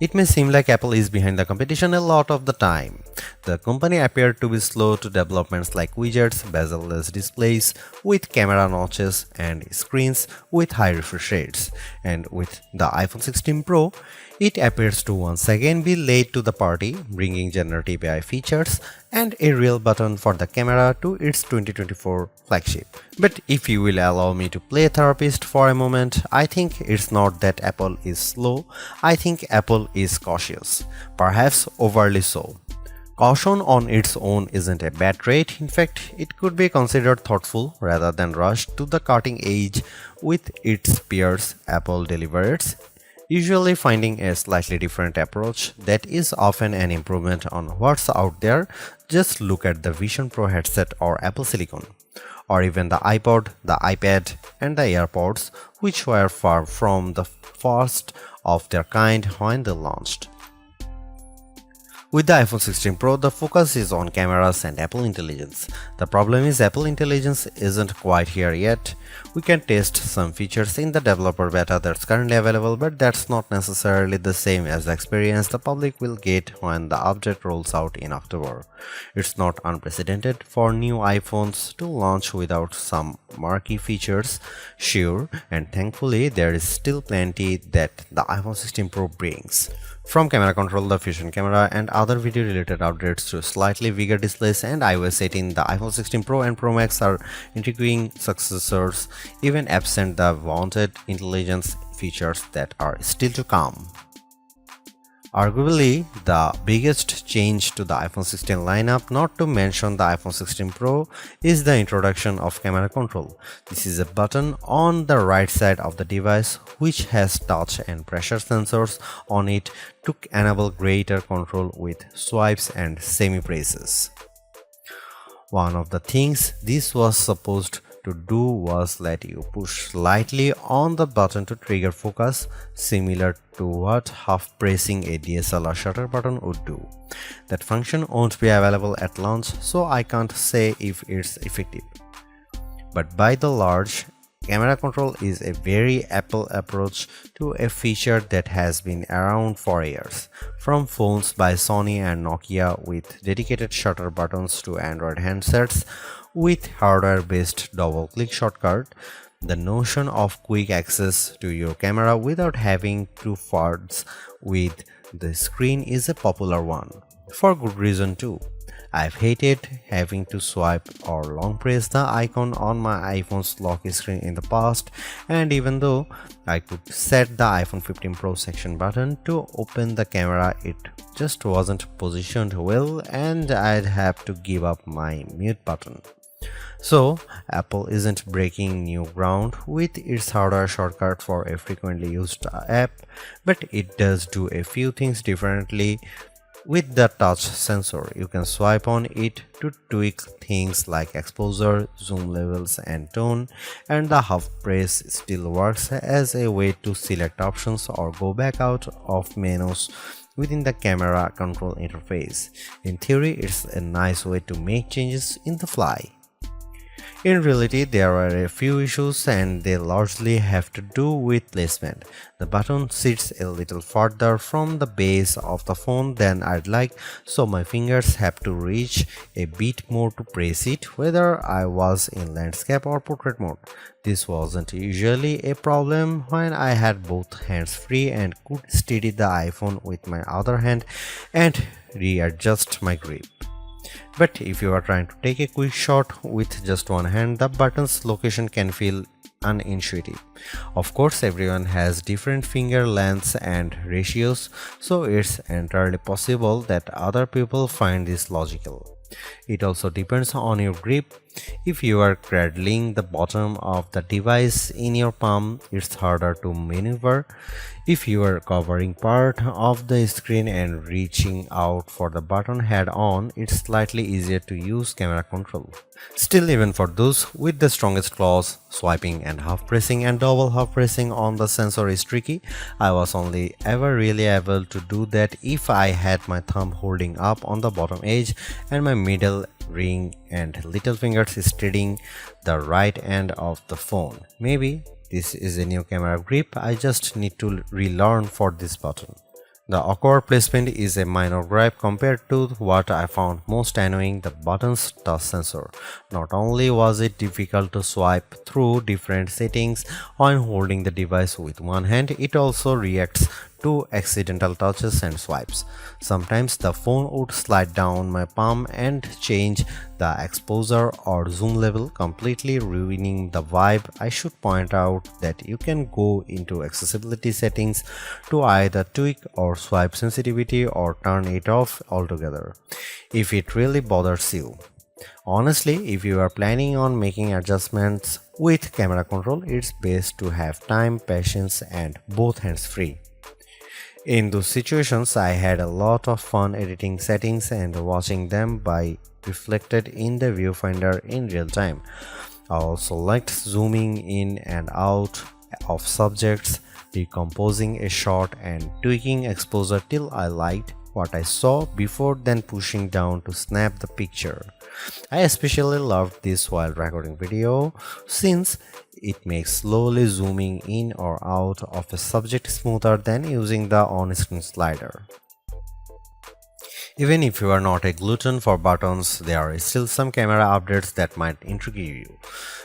It may seem like Apple is behind the competition a lot of the time. The company appeared to be slow to developments like widgets, bezel-less displays with camera notches and screens with high refresh rates. And with the iPhone 16 Pro, it appears to once again be late to the party, bringing generative AI features and a real button for the camera to its 2024 flagship. But if you will allow me to play therapist for a moment, I think it's not that Apple is slow, I think Apple is cautious, perhaps overly so. Caution on its own isn't a bad trait, in fact, it could be considered thoughtful rather than rushed to the cutting edge with its peers. Apple delivers, usually finding a slightly different approach that is often an improvement on what's out there. Just look at the Vision Pro headset or Apple Silicon, or even the iPod, the iPad, and the AirPods, which were far from the first of their kind when they launched. With the iPhone 16 Pro, the focus is on cameras and Apple Intelligence. The problem is Apple Intelligence isn't quite here yet. We can test some features in the developer beta that's currently available, but that's not necessarily the same as the experience the public will get when the update rolls out in October. It's not unprecedented for new iPhones to launch without some marquee features, sure, and thankfully there is still plenty that the iPhone 16 Pro brings. From camera control, the Fusion camera, and other video related updates to slightly bigger displays and iOS 18, the iPhone 16 Pro and Pro Max are intriguing successors, even absent the wanted intelligence features that are still to come. Arguably, the biggest change to the iPhone 16 lineup, not to mention the iPhone 16 Pro, is the introduction of camera control. This is a button on the right side of the device which has touch and pressure sensors on it to enable greater control with swipes and semi-presses. One of the things this was supposed to do was let you push slightly on the button to trigger focus, similar to what half pressing a DSLR shutter button would do. That function won't be available at launch, so I can't say if it's effective. But by the large, camera control is a very Apple approach to a feature that has been around for years. From phones by Sony and Nokia with dedicated shutter buttons to Android handsets with hardware-based double-click shortcut, the notion of quick access to your camera without having to fudge with the screen is a popular one. For good reason too. I've hated having to swipe or long press the icon on my iPhone's lock screen in the past, and even though I could set the iPhone 15 Pro section button to open the camera, it just wasn't positioned well and I'd have to give up my mute button. So, Apple isn't breaking new ground with its hardware shortcut for a frequently used app, but it does do a few things differently. With the touch sensor, you can swipe on it to tweak things like exposure, zoom levels, and tone, and the half press still works as a way to select options or go back out of menus within the camera control interface. In theory, it's a nice way to make changes in the fly. In reality, there are a few issues and they largely have to do with placement. The button sits a little further from the base of the phone than I'd like, so my fingers have to reach a bit more to press it, whether I was in landscape or portrait mode. This wasn't usually a problem when I had both hands free and could steady the iPhone with my other hand and readjust my grip. But if you are trying to take a quick shot with just one hand, the button's location can feel unintuitive. Of course, everyone has different finger lengths and ratios, so it's entirely possible that other people find this logical. It also depends on your grip. If you are cradling the bottom of the device in your palm, it's harder to maneuver. If you are covering part of the screen and reaching out for the button head on, it's slightly easier to use camera control. Still, even for those with the strongest claws, swiping and half pressing and double half pressing on the sensor is tricky. I was only ever really able to do that if I had my thumb holding up on the bottom edge and my middle ring and little fingers steadying the right end of the phone. Maybe this is a new camera grip I just need to relearn for this button. The awkward placement is a minor gripe compared to what I found most annoying, the button's touch sensor. Not only was it difficult to swipe through different settings when holding the device with one hand, it also reacts to accidental touches and swipes. Sometimes the phone would slide down my palm and change the exposure or zoom level, completely ruining the vibe. I should point out that you can go into accessibility settings to either tweak or swipe sensitivity or turn it off altogether if it really bothers you. Honestly, if you are planning on making adjustments with camera control, it's best to have time, patience, and both hands free. In those situations, I had a lot of fun editing settings and watching them by reflected in the viewfinder in real time. I also liked zooming in and out of subjects, decomposing a shot, and tweaking exposure till I liked what I saw before then pushing down to snap the picture. I especially loved this while recording video since it makes slowly zooming in or out of a subject smoother than using the on-screen slider. Even if you are not a glutton for buttons, there are still some camera updates that might intrigue you.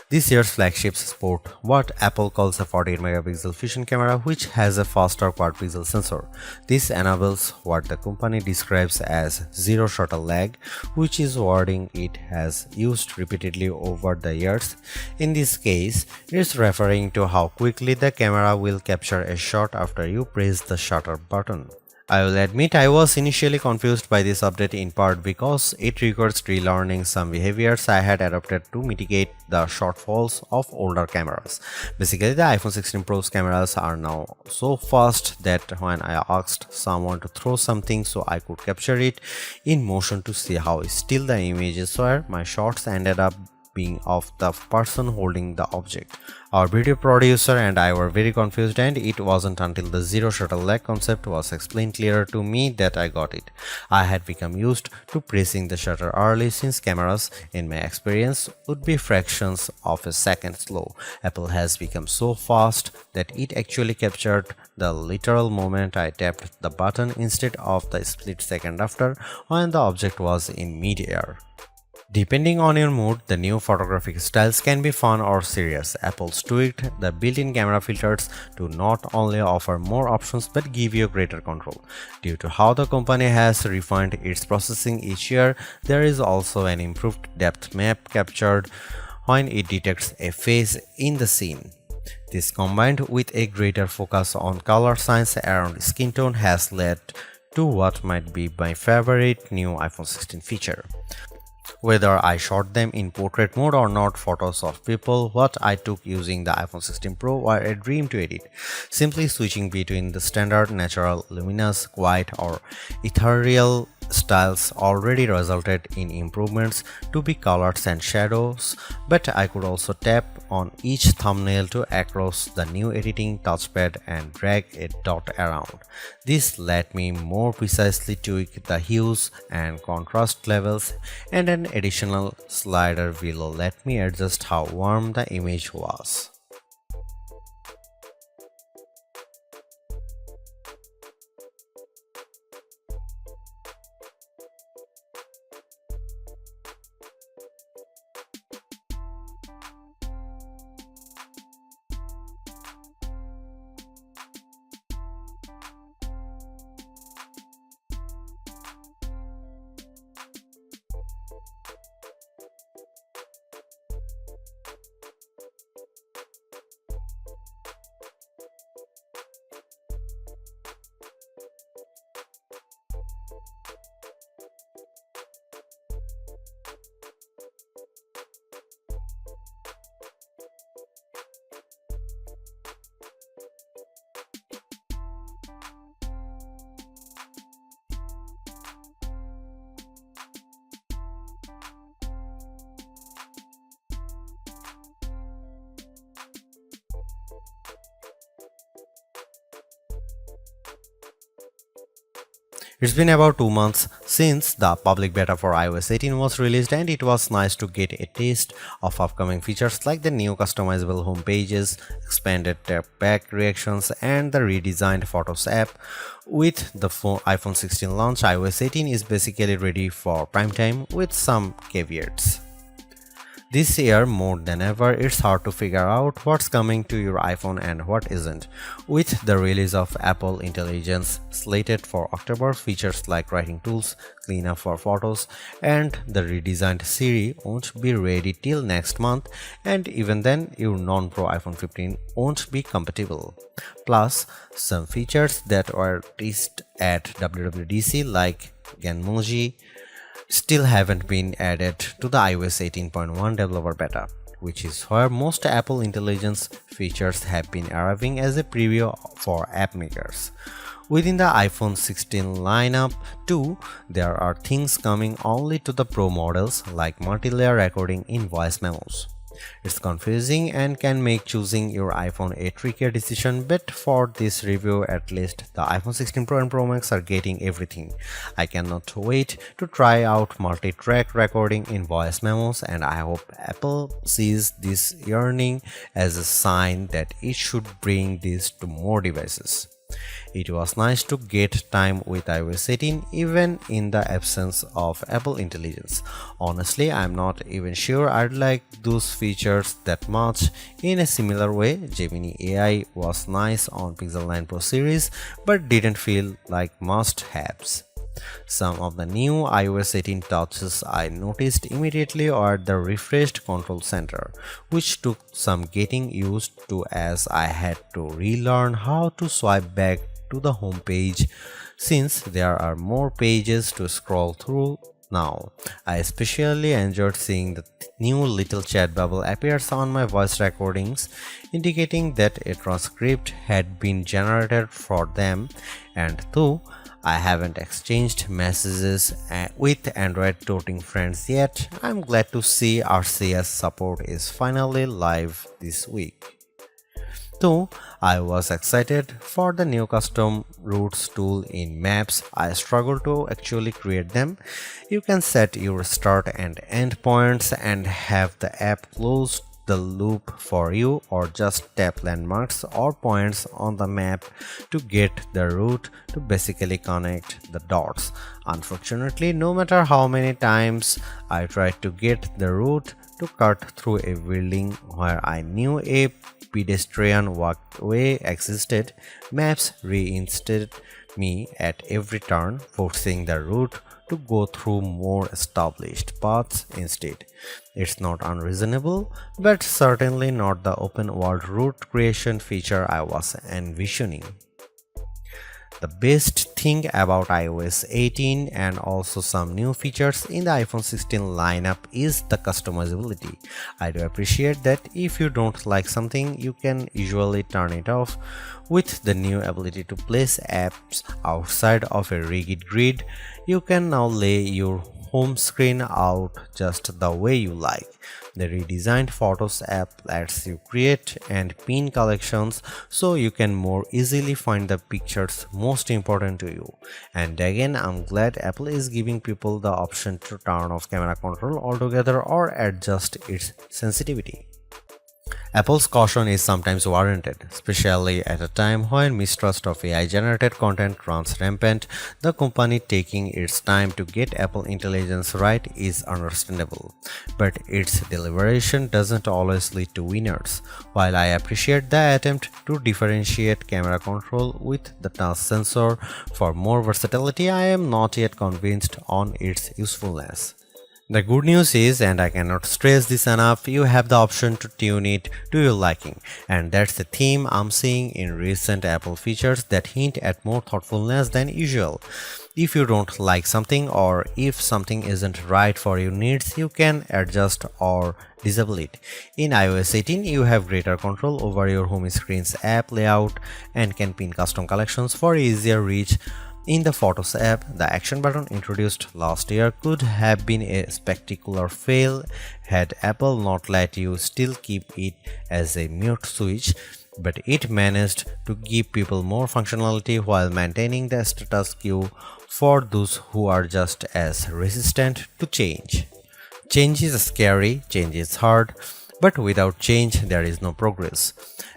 This year's flagships sport what Apple calls a 48 megapixel fusion camera, which has a faster quad pixel sensor. This enables what the company describes as zero shutter lag, which is wording it has used repeatedly over the years. In this case, it's referring to how quickly the camera will capture a shot after you press the shutter button. I will admit I was initially confused by this update in part because it requires relearning some behaviors I had adopted to mitigate the shortfalls of older cameras. Basically, the iPhone 16 Pro's cameras are now so fast that when I asked someone to throw something so I could capture it in motion to see how still the images were, my shots ended up being of the person holding the object. Our video producer and I were very confused, and it wasn't until the zero shutter lag concept was explained clearer to me that I got it. I had become used to pressing the shutter early since cameras, in my experience, would be fractions of a second slow. Apple has become so fast that it actually captured the literal moment I tapped the button instead of the split second after when the object was in mid-air. Depending on your mood, the new photographic styles can be fun or serious. Apple's tweaked the built-in camera filters to not only offer more options but give you greater control. Due to how the company has refined its processing each year, there is also an improved depth map captured when it detects a face in the scene. This, combined with a greater focus on color science around skin tone, has led to what might be my favorite new iPhone 16 feature. Whether I shot them in portrait mode or not, photos of people what I took using the iPhone 16 Pro were a dream to edit. Simply switching between the standard, natural, luminous, quiet, or ethereal styles already resulted in improvements to be colors and shadows, but I could also tap on each thumbnail to across the new editing touchpad and drag a dot around. This let me more precisely tweak the hues and contrast levels, and an additional slider below let me adjust how warm the image was. It's been about 2 months since the public beta for iOS 18 was released, and it was nice to get a taste of upcoming features like the new customizable home pages, expanded tap-back reactions, and the redesigned Photos app. With the iPhone 16 launch, iOS 18 is basically ready for prime time with some caveats. This year, more than ever, it's hard to figure out what's coming to your iPhone and what isn't. With the release of Apple Intelligence slated for October, features like writing tools, cleanup for photos, and the redesigned Siri won't be ready till next month, and even then, your non-Pro iPhone 15 won't be compatible. Plus, some features that were teased at WWDC like Genmoji still haven't been added to the iOS 18.1 developer beta, which is where most Apple Intelligence features have been arriving as a preview for app makers. Within the iPhone 16 lineup too, there are things coming only to the Pro models like multi-layer recording in voice memos. It's confusing and can make choosing your iPhone a trickier decision, but for this review at least, the iPhone 16 Pro and Pro Max are getting everything. I cannot wait to try out multi-track recording in voice memos, and I hope Apple sees this yearning as a sign that it should bring this to more devices. It was nice to get time with iOS 18 even in the absence of Apple Intelligence. Honestly, I'm not even sure I'd like those features that much. In a similar way, Gemini AI was nice on Pixel 9 Pro series but didn't feel like must-haves. Some of the new iOS 18 touches I noticed immediately are the refreshed control center, which took some getting used to as I had to relearn how to swipe back to the home page since there are more pages to scroll through now. I especially enjoyed seeing the new little chat bubble appears on my voice recordings, indicating that a transcript had been generated for them, and though I haven't exchanged messages with Android toting friends yet, I'm glad to see RCS support is finally live this week. Though I was excited for the new custom routes tool in Maps, I struggle to actually create them. You can set your start and end points and have the app close the loop for you, or just tap landmarks or points on the map to get the route to basically connect the dots. Unfortunately, no matter how many times I tried to get the route to cut through a building where I knew a pedestrian walkway existed, Maps reinstated me at every turn, forcing the route to go through more established paths instead. It's not unreasonable, but certainly not the open world route creation feature I was envisioning. The best thing about iOS 18 and also some new features in the iPhone 16 lineup is the customizability. I do appreciate that if you don't like something, you can usually turn it off. With the new ability to place apps outside of a rigid grid, you can now lay your home screen out just the way you like. The redesigned Photos app lets you create and pin collections so you can more easily find the pictures most important to you. And again, I'm glad Apple is giving people the option to turn off camera control altogether or adjust its sensitivity. Apple's caution is sometimes warranted, especially at a time when mistrust of AI-generated content runs rampant. The company taking its time to get Apple Intelligence right is understandable, but its deliberation doesn't always lead to winners. While I appreciate the attempt to differentiate camera control with the touch sensor for more versatility, I am not yet convinced on its usefulness. The good news is, and I cannot stress this enough, you have the option to tune it to your liking, and that's the theme I'm seeing in recent Apple features that hint at more thoughtfulness than usual. If you don't like something or if something isn't right for your needs, you can adjust or disable it. In iOS 18, you have greater control over your home screen's app layout and can pin custom collections for easier reach. In the Photos app, the action button introduced last year could have been a spectacular fail had Apple not let you still keep it as a mute switch. but it managed to give people more functionality while maintaining the status quo for those who are just as resistant to change. Change is scary, change is hard, but without change there is no progress.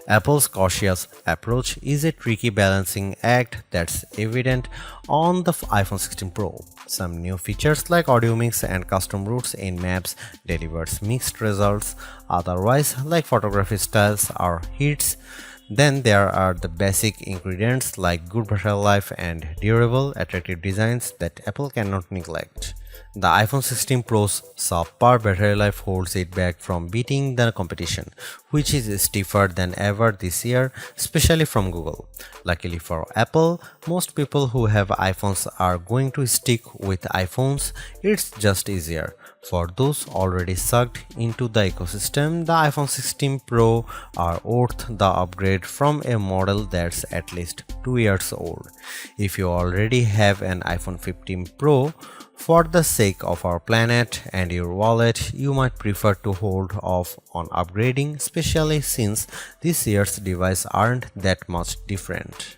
Apple's cautious approach is a tricky balancing act that's evident on the iPhone 16 Pro. Some new features like audio mix and custom routes in maps delivers mixed results, otherwise like photography styles are hits. Then there are the basic ingredients like good battery life and durable, attractive designs that Apple cannot neglect. The iPhone 16 Pro's subpar battery life holds it back from beating the competition, which is stiffer than ever this year, especially from Google. Luckily for Apple, most people who have iPhones are going to stick with iPhones. It's just easier. For those already sucked into the ecosystem, the iPhone 16 Pro are worth the upgrade from a model that's at least 2 years old. If you already have an iPhone 15 Pro, for the sake of our planet and your wallet, you might prefer to hold off on upgrading, especially since this year's devices aren't that much different.